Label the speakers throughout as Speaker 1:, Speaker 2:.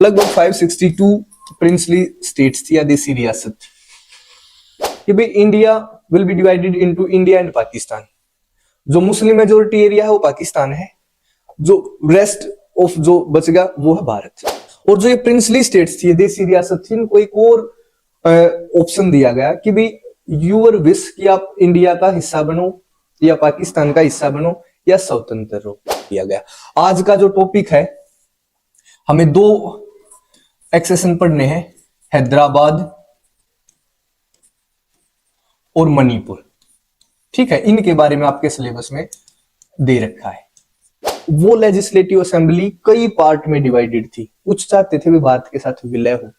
Speaker 1: लगभग 562 princely states थी या देसी रियासत कि भाई India will be divided into India and Pakistan. जो मुस्लिम मेजोरिटी एरिया है वो पाकिस्तान है, जो रेस्ट ऑफ जो बचेगा वो है भारत। और जो ये प्रिंसली स्टेट्स थी, देसी रियासत थी, इनको एक और ऑप्शन दिया गया कि भाई यूर विश कि आप इंडिया का हिस्सा बनो या पाकिस्तान का हिस्सा बनो या स्वतंत्र रहो, दिया गया। आज का जो टॉपिक है, हमें दो एक्सेशन पढ़ने हैं, हैदराबाद और मणिपुर। ठीक है, इनके बारे में आपके सिलेबस में दे रखा है। वो लेजिस्लेटिव असेंबली कई पार्ट में डिवाइडेड थी। कुछ चाहते थे भी भारत के साथ विलय हो,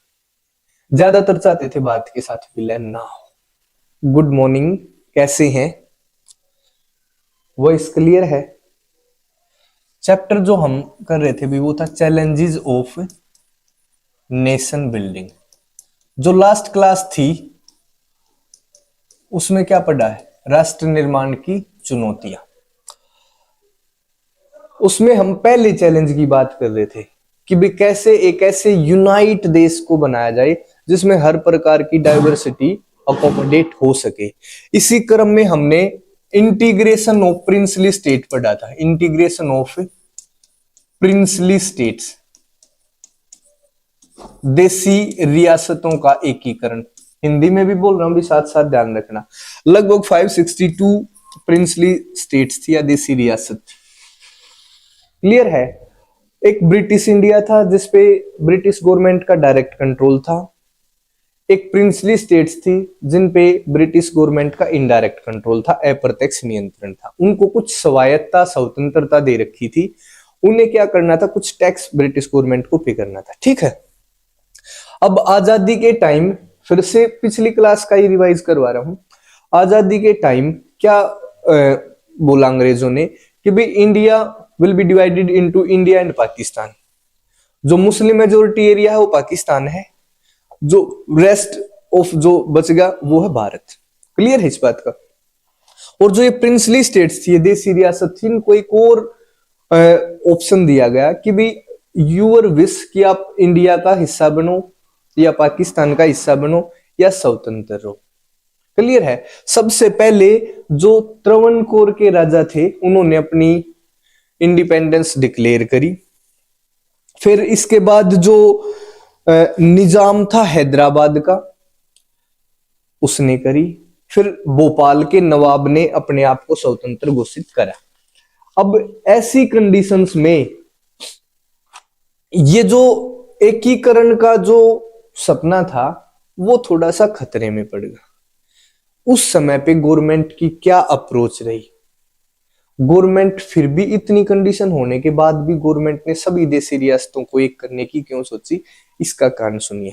Speaker 1: ज्यादातर चाहते थे भारत के साथ विलय ना हो। गुड मॉर्निंग, कैसे हैं? वॉइस क्लियर है? चैप्टर जो हम कर रहे थे भी वो था चैलेंजेस ऑफ नेशन बिल्डिंग। जो लास्ट क्लास थी उसमें क्या पढ़ा है? राष्ट्र निर्माण की चुनौतियां। उसमें हम पहले चैलेंज की बात कर रहे थे कि भी कैसे एक ऐसे यूनाइट देश को बनाया जाए जिसमें हर प्रकार की डाइवर्सिटी अकोमोडेट हो सके। इसी क्रम में हमने इंटीग्रेशन ऑफ प्रिंसली स्टेट पढ़ा था। इंटीग्रेशन ऑफ प्रिंसली स्टेट्स, देसी रियासतों का एकीकरण। हिंदी में भी बोल रहा हूं भी, साथ साथ ध्यान रखना। लगभग 562 प्रिंसली स्टेट्स थी या देसी रियासत। क्लियर है? एक ब्रिटिश इंडिया था जिसपे ब्रिटिश गवर्नमेंट का डायरेक्ट कंट्रोल था। एक प्रिंसली स्टेट्स थी जिन पे ब्रिटिश गवर्नमेंट का इनडायरेक्ट कंट्रोल था, अप्रत्यक्ष नियंत्रण था। उनको कुछ स्वायत्तता, स्वतंत्रता दे रखी थी। उन्हें क्या करना था? कुछ टैक्स ब्रिटिश गवर्नमेंट को पे करना था। ठीक है, अब आजादी के टाइम, फिर से पिछली क्लास का ही रिवाइज करवा रहा हूं। आजादी के टाइम क्या बोला अंग्रेजों ने कि भाई India will be divided into India and Pakistan. जो मुस्लिम मेजोरिटी एरिया है वो पाकिस्तान है, जो रेस्ट ऑफ जो बचेगा वो है भारत। क्लियर है इस बात का? और जो ये प्रिंसली स्टेट्स थी, ये देसी रियासत थी, इनको एक और ऑप्शन दिया गया कि भाई यूर विश कि आप इंडिया का हिस्सा बनो या पाकिस्तान का हिस्सा बनो या स्वतंत्र रहो। क्लियर है? सबसे पहले जो त्रावणकोर के राजा थे उन्होंने अपनी इंडिपेंडेंस डिक्लेयर करी। फिर इसके बाद जो निजाम था हैदराबाद का, उसने करी। फिर भोपाल के नवाब ने अपने आप को स्वतंत्र घोषित करा। अब ऐसी कंडीशंस में ये जो एकीकरण का जो सपना था वो थोड़ा सा खतरे में पड़ गया। उस समय पे गवर्नमेंट की क्या अप्रोच रही? गवर्नमेंट फिर भी इतनी कंडीशन होने के बाद भी गवर्नमेंट ने सभी देसी रियासतों को एक करने की क्यों सोची? इसका कारण सुनिए।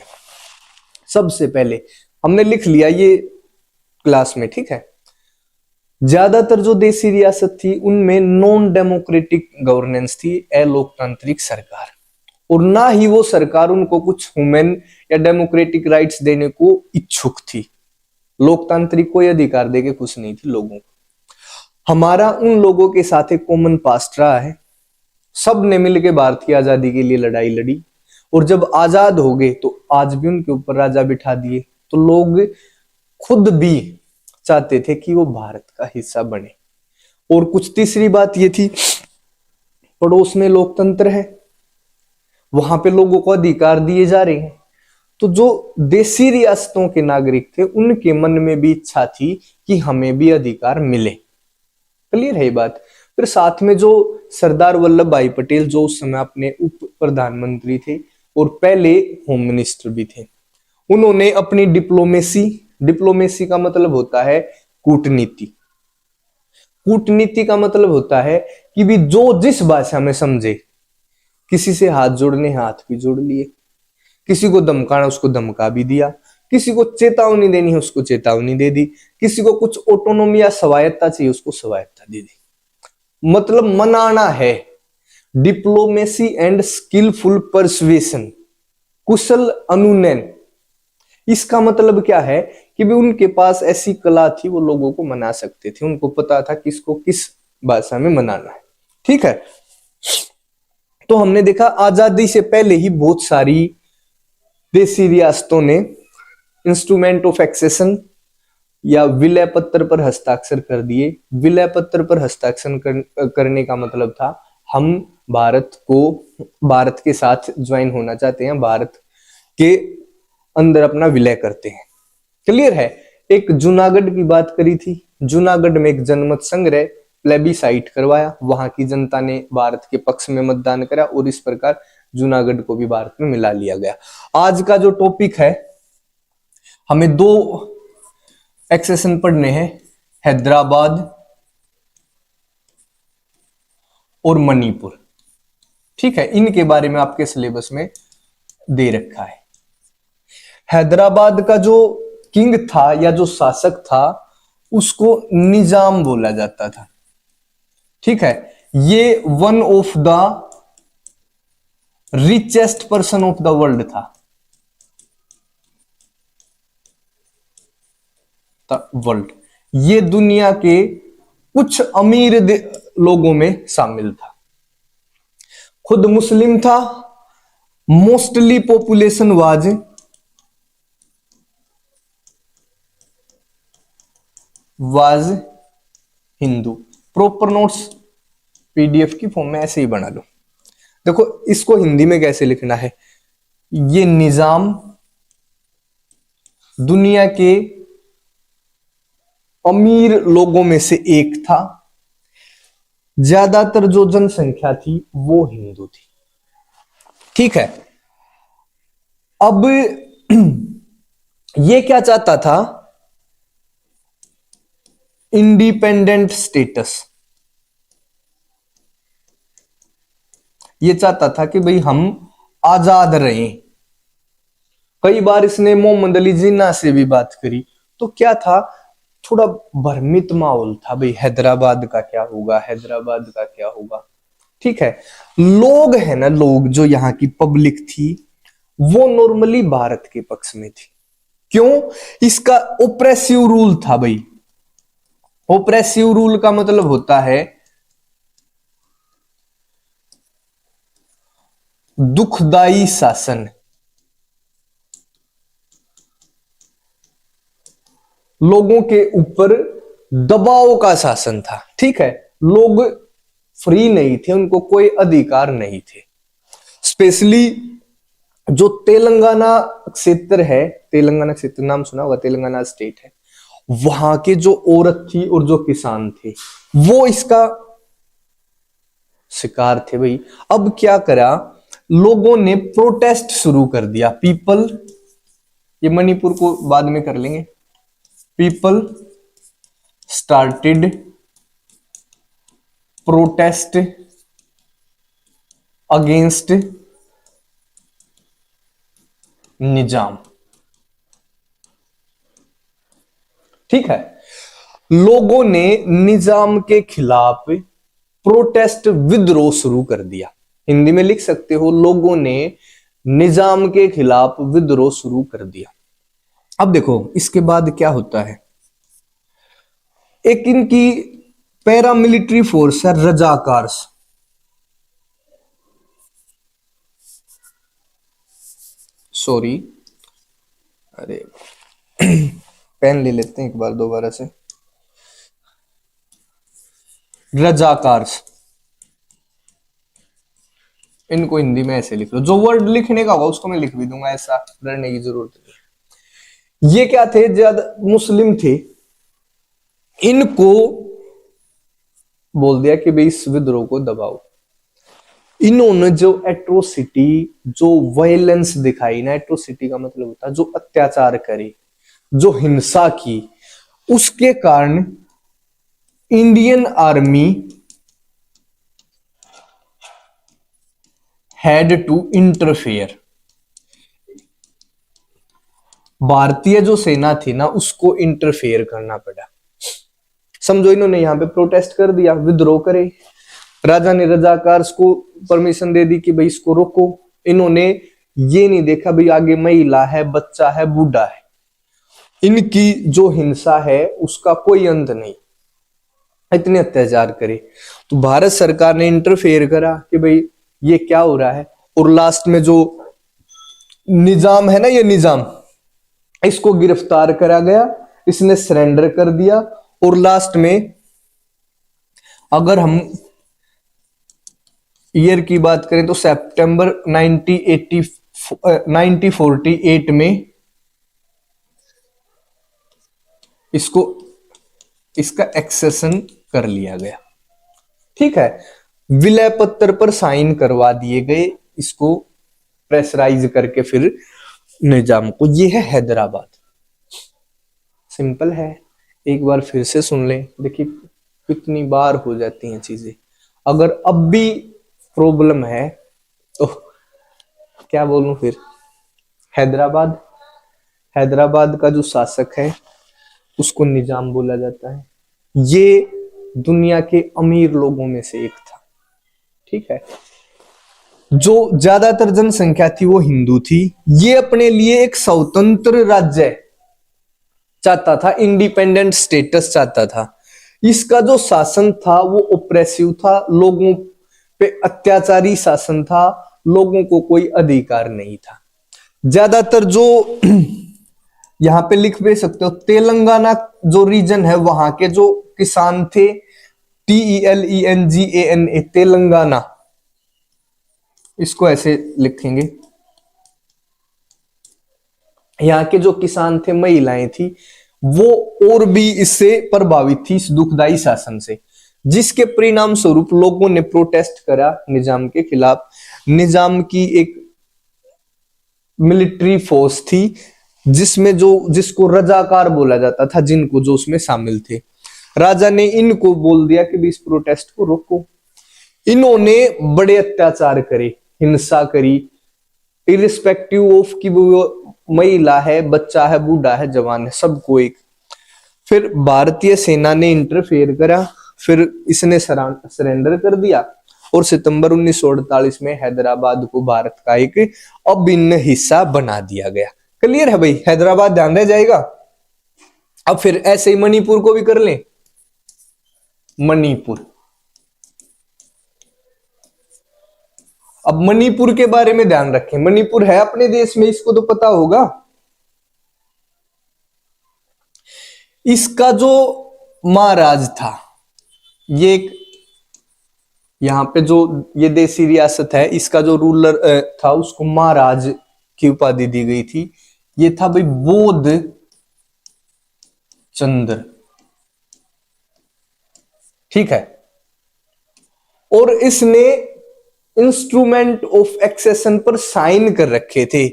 Speaker 1: सबसे पहले हमने लिख लिया ये क्लास में, ठीक है। ज्यादातर जो देसी रियासत थी उनमें नॉन डेमोक्रेटिक गवर्नेंस थी, अलोकतांत्रिक सरकार। और ना ही वो सरकार उनको कुछ ह्यूमन या डेमोक्रेटिक राइट्स देने को इच्छुक थी। लोकतांत्रिक कोई अधिकार देके खुश नहीं थी लोगों को। हमारा उन लोगों के साथ एक कॉमन पास्ट रहा है। सब ने मिलकर भारत की आजादी के लिए लड़ाई लड़ी, और जब आजाद हो गए तो आज भी उनके ऊपर राजा बिठा दिए। तो लोग खुद भी चाहते थे कि वो भारत का हिस्सा बने। और कुछ तीसरी बात ये थी, पड़ोस में लोकतंत्र है, वहां पे लोगों को अधिकार दिए जा रहे हैं। तो जो देसी रियासतों के नागरिक थे उनके मन में भी इच्छा थी कि हमें भी अधिकार मिले। क्लियर है ये बात? फिर साथ में जो सरदार वल्लभ भाई पटेल, जो उस समय अपने उप प्रधानमंत्री थे और पहले होम मिनिस्टर भी थे, उन्होंने अपनी डिप्लोमेसी का मतलब होता है कूटनीति। कूटनीति का मतलब होता है कि भी जो जिस भाषा में समझे, किसी से हाथ जोड़ने हाथ भी जोड़ लिए, किसी को धमकाना उसको धमका भी दिया, किसी को चेतावनी देनी है उसको चेतावनी दे दी, किसी को कुछ ऑटोनोमी या स्वायत्ता चाहिए उसको स्वायत्ता दे दी। मतलब मनाना है। डिप्लोमेसी एंड स्किलफुल परसुएशन, कुशल अनुनयन। इसका मतलब क्या है कि भी उनके पास ऐसी कला थी, वो लोगों को मना सकते थे। उनको पता था किसको किस भाषा में मनाना है। ठीक है, तो हमने देखा आजादी से पहले ही बहुत सारी देसी रियासतों ने इंस्ट्रूमेंट ऑफ एक्सेशन या विलय पत्र पर हस्ताक्षर कर दिए। विलय पत्र पर हस्ताक्षर करने का मतलब था हम भारत के साथ ज्वाइन होना चाहते हैं, भारत के अंदर अपना विलय करते हैं। क्लियर है। एक जूनागढ़ की बात करी थी, जूनागढ़ में एक जनमत संग्रह प्लेबिसाइट करवाया, वहां की जनता ने भारत के पक्ष में मतदान करा और इस प्रकार जूनागढ़ को भी भारत में मिला लिया गया। आज का जो टॉपिक है, हमें दो एक्सेशन पढ़ने हैं, हैदराबाद और मणिपुर। ठीक है, इनके बारे में आपके सिलेबस में दे रखा है। हैदराबाद का जो किंग था या जो शासक था उसको निजाम बोला जाता था। ठीक है, ये one of the richest person of the world था, वर्ल्ड। ये दुनिया के कुछ अमीर लोगों में शामिल था, खुद मुस्लिम था, mostly population was Hindu. Proper notes PDF की फॉर्म में ऐसे ही बना लो। देखो इसको हिंदी में कैसे लिखना है, ये निजाम दुनिया के अमीर लोगों में से एक था, ज्यादातर जो जनसंख्या थी वो हिंदू थी। ठीक है, अब ये क्या चाहता था, इंडिपेंडेंट स्टेटस। ये चाहता था कि भाई हम आजाद रहें। कई बार इसने मोहम्मद अली जिन्ना से भी बात करी, तो क्या था, थोड़ा भ्रमित माहौल था, भाई हैदराबाद का क्या होगा, हैदराबाद का क्या होगा। ठीक है, लोग है ना, लोग जो यहाँ की पब्लिक थी वो नॉर्मली भारत के पक्ष में थी। क्यों? इसका ओप्रेसिव रूल था भाई। ओप्रेसिव रूल का मतलब होता है दुखदाई शासन। लोगों के ऊपर दबाव का शासन था। ठीक है, लोग फ्री नहीं थे, उनको कोई अधिकार नहीं थे। स्पेशली जो तेलंगाना क्षेत्र है, तेलंगाना क्षेत्र नाम सुना होगा, तेलंगाना स्टेट है, वहां के जो औरत थी और जो किसान थे वो इसका शिकार थे भाई। अब क्या करा, लोगों ने प्रोटेस्ट शुरू कर दिया। पीपल, ये मणिपुर को बाद में कर लेंगे। पीपल स्टार्टेड प्रोटेस्ट अगेंस्ट निजाम। ठीक है, लोगों ने निजाम के खिलाफ प्रोटेस्ट, विद्रोह शुरू कर दिया। हिंदी में लिख सकते हो, लोगों ने निजाम के खिलाफ विद्रोह शुरू कर दिया। अब देखो इसके बाद क्या होता है, एक इनकी पैरामिलिट्री फोर्स है रजाकार्स। सॉरी, अरे पेन ले लेते हैं एक बार दोबारा से। रजाकार्स, इनको हिंदी में ऐसे लिख लो, जो वर्ड लिखने का होगा उसको मैं लिख भी दूंगा, ऐसा डरने की जरूरत नहीं। ये क्या थे, ज्यादा मुस्लिम थे। इनको बोल दिया कि भाई इस विद्रोह को दबाओ। इन्होंने जो एट्रोसिटी, जो वायलेंस दिखाई ना, एट्रोसिटी का मतलब होता है जो अत्याचार करे, जो हिंसा की, उसके कारण Indian army had to interfere. भारतीय जो सेना थी ना उसको इंटरफेयर करना पड़ा। समझो, इन्होंने यहां पे प्रोटेस्ट कर दिया, विद्रोह करे, राजा ने रजाकार्स को परमिशन दे दी कि भाई इसको रोको। इन्होंने ये नहीं देखा भाई आगे महिला है, बच्चा है, बूढ़ा है, इनकी जो हिंसा है उसका कोई अंत नहीं, इतने अत्याचार करे। तो भारत सरकार ने इंटरफेयर करा कि भाई ये क्या हो रहा है। और लास्ट में जो निजाम है ना, ये निजाम, इसको गिरफ्तार करा गया, इसने सरेंडर कर दिया। और लास्ट में अगर हम ईयर की बात करें तो सितंबर 1948 में इसको इसका एक्सेशन कर लिया गया। ठीक है, विलय पत्र पर साइन करवा दिए गए, इसको प्रेशराइज करके फिर निजाम को। ये है हैदराबाद। सिंपल है, एक बार फिर से सुन लें। देखिए कितनी बार हो जाती हैं चीजें। अगर अब भी प्रॉब्लम है तो क्या बोलूं फिर। हैदराबाद, हैदराबाद का जो शासक है उसको निजाम बोला जाता है। ये दुनिया के अमीर लोगों में से एक था। ठीक है, जो ज्यादातर जनसंख्या थी वो हिंदू थी। ये अपने लिए एक स्वतंत्र राज्य चाहता था, इंडिपेंडेंट स्टेटस चाहता था। इसका जो शासन था वो ओप्रेसिव था, लोगों पे अत्याचारी शासन था, लोगों को कोई अधिकार नहीं था। ज्यादातर जो यहां पे लिख भी सकते हो, तेलंगाना जो रीजन है वहां के जो किसान थे, TELENGANA, तेलंगाना, इसको ऐसे लिखेंगे। यहाँ के जो किसान थे, महिलाएं थी, वो और भी इससे प्रभावित थी, इस दुखदाई शासन से, जिसके परिणाम स्वरूप लोगों ने प्रोटेस्ट करा निजाम के खिलाफ। निजाम की एक मिलिट्री फोर्स थी जिसमें जिसको रजाकार बोला जाता था, जिनको जो उसमें शामिल थे। राजा ने इनको बोल दिया कि भी इस प्रोटेस्ट को रोको। इन्होंने बड़े अत्याचार करे, हिंसा करी, इरिस्पेक्टिव ऑफ कि वो महिला है, बच्चा है, बूढ़ा है, जवान है, सबको एक। फिर भारतीय सेना ने इंटरफेयर करा, फिर इसने सरेंडर कर दिया और सितंबर 1948 में हैदराबाद को भारत का एक अभिन्न हिस्सा बना दिया गया। क्लियर है भाई, हैदराबाद ध्यान रह जाएगा। अब फिर ऐसे ही मणिपुर को भी कर लें। मणिपुर, अब मणिपुर के बारे में ध्यान रखें। मणिपुर है अपने देश में, इसको तो पता होगा। इसका जो महाराज था, ये एक यहां पे जो ये देसी रियासत है, इसका जो रूलर था उसको महाराज की उपाधि दी गई थी। ये था भाई बोध चंद्र। ठीक है, और इसने इंस्ट्रूमेंट ऑफ एक्सेशन पर साइन कर रखे थे।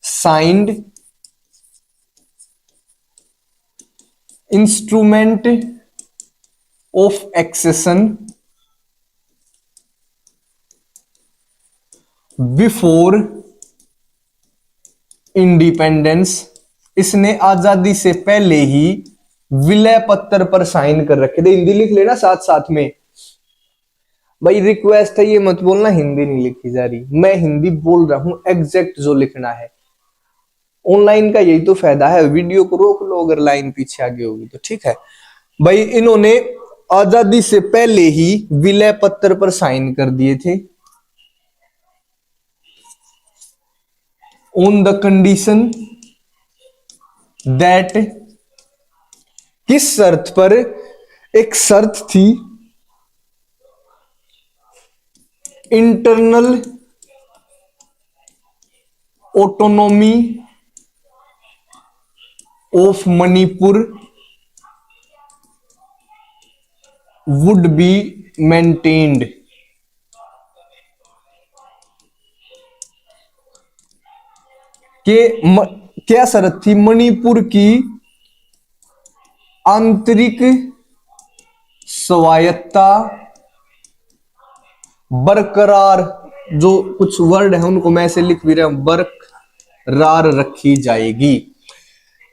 Speaker 1: Signed instrument of accession before independence. इसने आजादी से पहले ही विलय पत्र पर साइन कर रखे थे। हिंदी लिख लेना साथ साथ में भाई, रिक्वेस्ट है, ये मत बोलना हिंदी नहीं लिखी जा रही। मैं हिंदी बोल रहा हूं, एग्जैक्ट जो लिखना है। ऑनलाइन का यही तो फायदा है, वीडियो को रोक लो अगर लाइन पीछे आगे होगी तो। ठीक है भाई, इन्होंने आजादी से पहले ही विलय पत्र पर साइन कर दिए थे। ऑन द कंडीशन दैट, किस शर्त पर, एक शर्त थी, internal autonomy of Manipur would be maintained. क्या शर्त थी? मणिपुर की आंतरिक स्वायत्ता बरकरार, जो कुछ वर्ड है उनको मैं ऐसे लिख भी रहा हूं, बरकरार रखी जाएगी।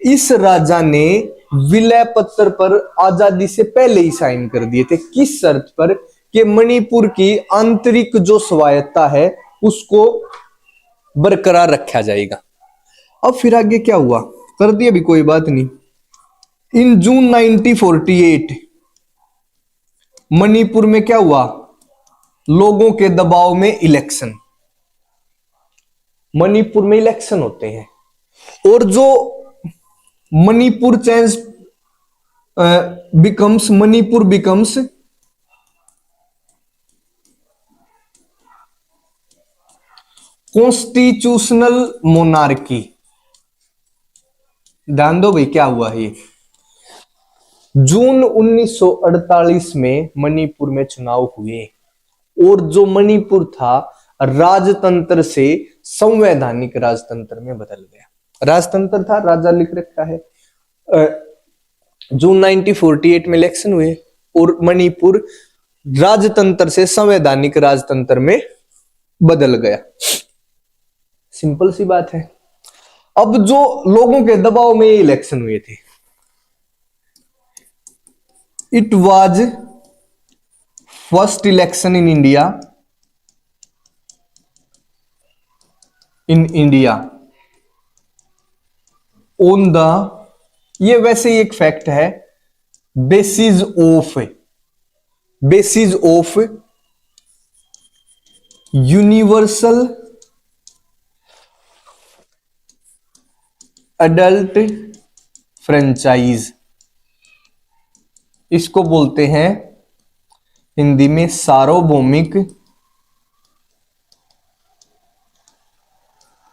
Speaker 1: इस राजा ने विलय पत्र पर आजादी से पहले ही साइन कर दिए थे। किस शर्त पर? कि मणिपुर की आंतरिक जो स्वायत्ता है उसको बरकरार रखा जाएगा। अब फिर आगे क्या हुआ, कर दिया भी, कोई बात नहीं। इन जून 1948 मणिपुर में क्या हुआ? लोगों के दबाव में इलेक्शन, मणिपुर में इलेक्शन होते हैं और जो Manipur change becomes Manipur becomes constitutional monarchy. ध्यान दो भाई क्या हुआ है। जून 1948 में मणिपुर में चुनाव हुए और जो मणिपुर था राजतंत्र से संवैधानिक राजतंत्र में बदल गया। राजतंत्र था, राजा लिख रखा है। जून 1948 में इलेक्शन हुए और मणिपुर राजतंत्र से संवैधानिक राजतंत्र में बदल गया। सिंपल सी बात है। अब जो लोगों के दबाव में इलेक्शन हुए थे, it was first election in India on the, ये वैसे ही एक फैक्ट है, basis of universal adult franchise. इसको बोलते हैं हिंदी में सार्वभौमिक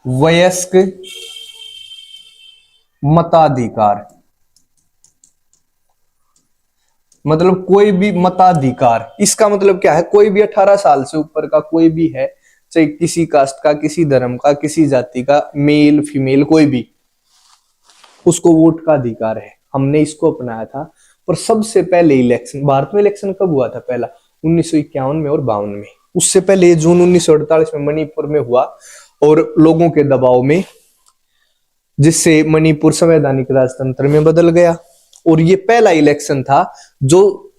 Speaker 1: वयस्क मताधिकार। मतलब कोई भी मताधिकार, इसका मतलब क्या है, कोई भी 18 साल से ऊपर का कोई भी है, चाहे किसी कास्ट का, किसी धर्म का, किसी जाति का, मेल फीमेल कोई भी, उसको वोट का अधिकार है। हमने इसको अपनाया था। पर सबसे पहले इलेक्शन, भारत में इलेक्शन कब हुआ था पहला? 1951 में और 52 में। उससे पहले जून 1948 में मणिपुर में हुआ और लोगों के दबाव में, जिससे मणिपुर संवैधानिक राजतंत्र में बदल गया। और ये पहला इलेक्शन था जो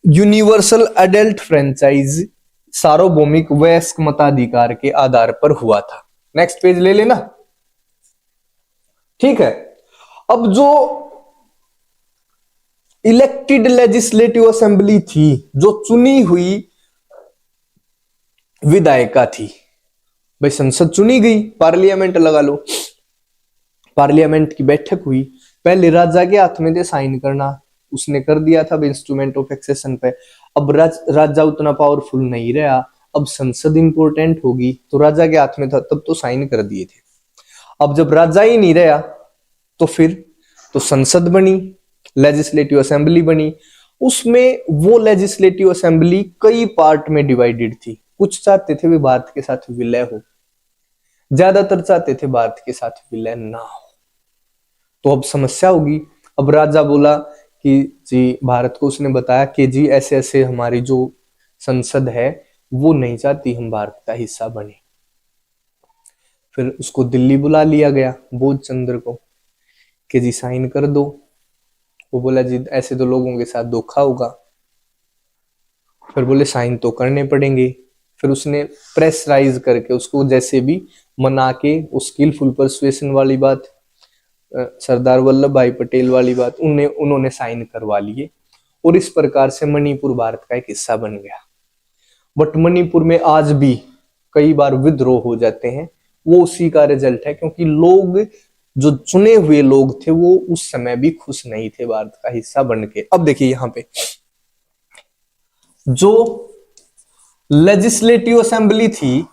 Speaker 1: यूनिवर्सल एडल्ट फ्रेंचाइज, सार्वभौमिक वयस्क मताधिकार के आधार पर हुआ था। नेक्स्ट पेज ले लेना। ठीक है। अब जो इलेक्टेड लेजिस्लेटिव असेंबली थी, जो चुनी हुई विधायिका थी, भाई संसद चुनी गई, पार्लियामेंट लगा लो, पार्लियामेंट की बैठक हुई। पहले राजा के हाथ में थे साइन करना, उसने कर दिया था इंस्ट्रूमेंट ऑफ एक्सेशन पे। अब राजा उतना पावरफुल नहीं रहा, अब संसद इंपॉर्टेंट होगी, तो राजा के हाथ में था, तब तो साइन कर दिए थे। अब जब राजा ही नहीं रहा तो फिर तो संसद बनी, लेजिस्लेटिव असेंबली बनी। उसमें वो लेजिस्लेटिव असेंबली कई पार्ट में डिवाइडेड थी। कुछ चाहते थे वे भारत के साथ विलय हो, ज्यादातर चाहते थे भारत के साथ विलय ना हो। तो अब समस्या होगी। अब राजा बोला कि जी, भारत को उसने बताया कि जी ऐसे ऐसे हमारी जो संसद है वो नहीं चाहती हम भारत का हिस्सा बने। फिर उसको दिल्ली बुला लिया गया, बोध चंद्र को, कि जी साइन कर दो। वो बोला जी ऐसे तो लोगों के साथ धोखा होगा। फिर बोले साइन तो करने पड़ेंगे। फिर उसने प्रेसराइज करके उसको जैसे भी मना के, वो स्किलफुल परसुएशन वाली बात, सरदार वल्लभ भाई पटेल वाली बात, उन्होंने साइन करवा लिए और इस प्रकार से मणिपुर भारत का एक हिस्सा बन गया। बट मणिपुर में आज भी कई बार विद्रोह हो जाते हैं, वो उसी का रिजल्ट है, क्योंकि लोग, जो चुने हुए लोग थे, वो उस समय भी खुश नहीं थे भारत का हिस्सा बन के। अब देखिए यहां पे जो लेजिस्लेटिव असेंबली थी,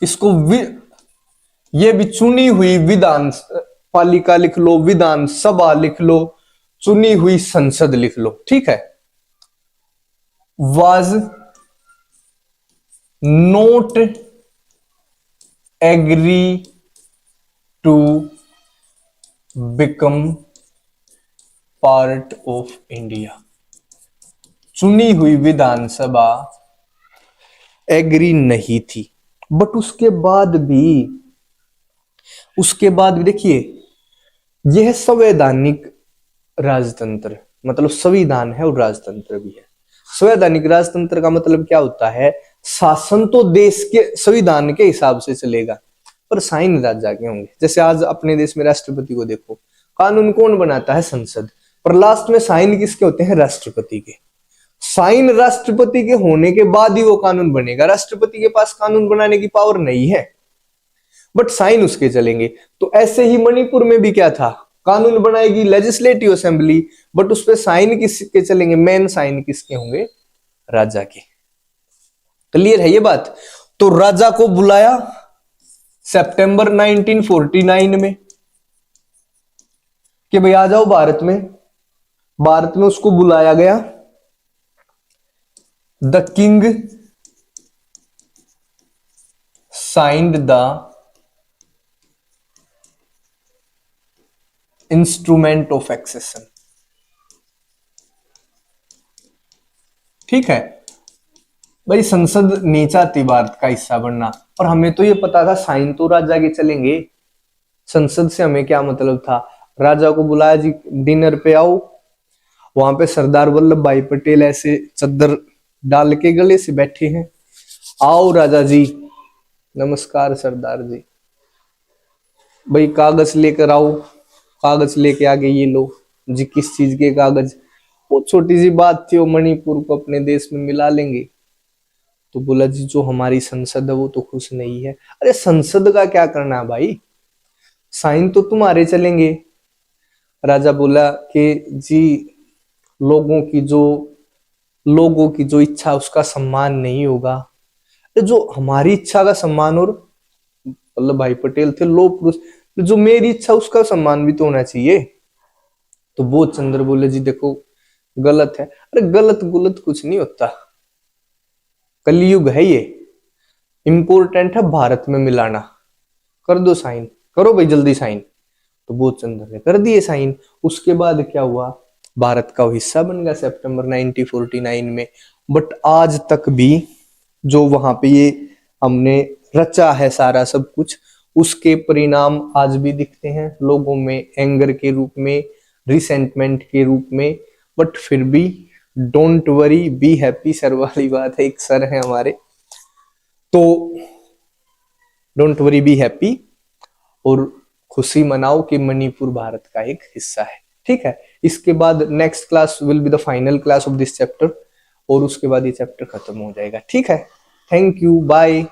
Speaker 1: इसको ये भी चुनी हुई विधान पालिका लिख लो, विधान सभा लिख लो, चुनी हुई संसद लिख लो, ठीक है। Was not agree to become part of India. चुनी हुई विधानसभा एग्री नहीं थी। बट उसके बाद भी देखिए, यह संवैधानिक राजतंत्र, मतलब संविधान है और राजतंत्र भी है। संवैधानिक राजतंत्र का मतलब क्या होता है? शासन तो देश के संविधान के हिसाब से चलेगा, पर साइन राजा के होंगे। जैसे आज अपने देश में राष्ट्रपति को देखो, कानून कौन बनाता है? संसद। पर लास्ट में साइन किसके होते हैं? राष्ट्रपति के। साइन राष्ट्रपति के होने के बाद ही वो कानून बनेगा। राष्ट्रपति के पास कानून बनाने की पावर नहीं है, बट साइन उसके चलेंगे। तो ऐसे ही मणिपुर में भी क्या था? कानून बनाएगी लेजिस्लेटिव असेंबली, बट उस पर साइन किसके चलेंगे? मेन साइन किसके होंगे? राजा के। क्लियर है ये बात? तो राजा को बुलाया सितंबर 1949 में कि भाई आ जाओ भारत में। भारत में उसको बुलाया गया। The king signed the instrument of accession. ठीक है भाई, संसद नहीं चाहती भारत का हिस्सा बनना, और हमें तो ये पता था साइन तो राजा के चलेंगे। संसद से हमें क्या मतलब था? राजा को बुलाया जी, डिनर पे आओ। वहां पे सरदार वल्लभ भाई पटेल ऐसे चद्दर डाल के गले से बैठे हैं। आओ राजा जी, नमस्कार सरदार जी, भाई कागज लेकर आओ। कागज लेके आगे ये लो जी। किस चीज के कागज? वो छोटी सी बात थी, वो मणिपुर को अपने देश में मिला लेंगे। तो बोला जी जो हमारी संसद है वो तो खुश नहीं है। अरे संसद का क्या करना है भाई, साइन तो तुम्हारे चलेंगे। राजा बोला कि जी लोगों की जो इच्छा उसका सम्मान नहीं होगा। जो हमारी इच्छा का सम्मान, और वल्लभ भाई पटेल थे लौह पुरुष, जो मेरी इच्छा उसका सम्मान भी तो होना चाहिए। तो वो चंद्र बोले जी देखो गलत है। अरे गलत गुलत कुछ नहीं होता, कलयुग है ये, इंपॉर्टेंट है भारत में मिलाना। कर दो साइन, करो भाई जल्दी साइन। तो बोध चंद्र ने कर दिए साइन। उसके बाद क्या हुआ? भारत का हिस्सा बन गया सितंबर 1949 में। बट आज तक भी जो वहां पे ये हमने रचा है सारा सब कुछ, उसके परिणाम आज भी दिखते हैं लोगों में, एंगर के रूप में, रिसेंटमेंट के रूप में। बट फिर भी don't worry be happy sir वाली बात है, एक सर है हमारे, तो डोंट वरी बी हैप्पी, और खुशी मनाओ कि मणिपुर भारत का एक हिस्सा है। ठीक है, इसके बाद next class will be the final class of this chapter, और उसके बाद ये चैप्टर खत्म हो जाएगा। ठीक है, थैंक यू, बाय।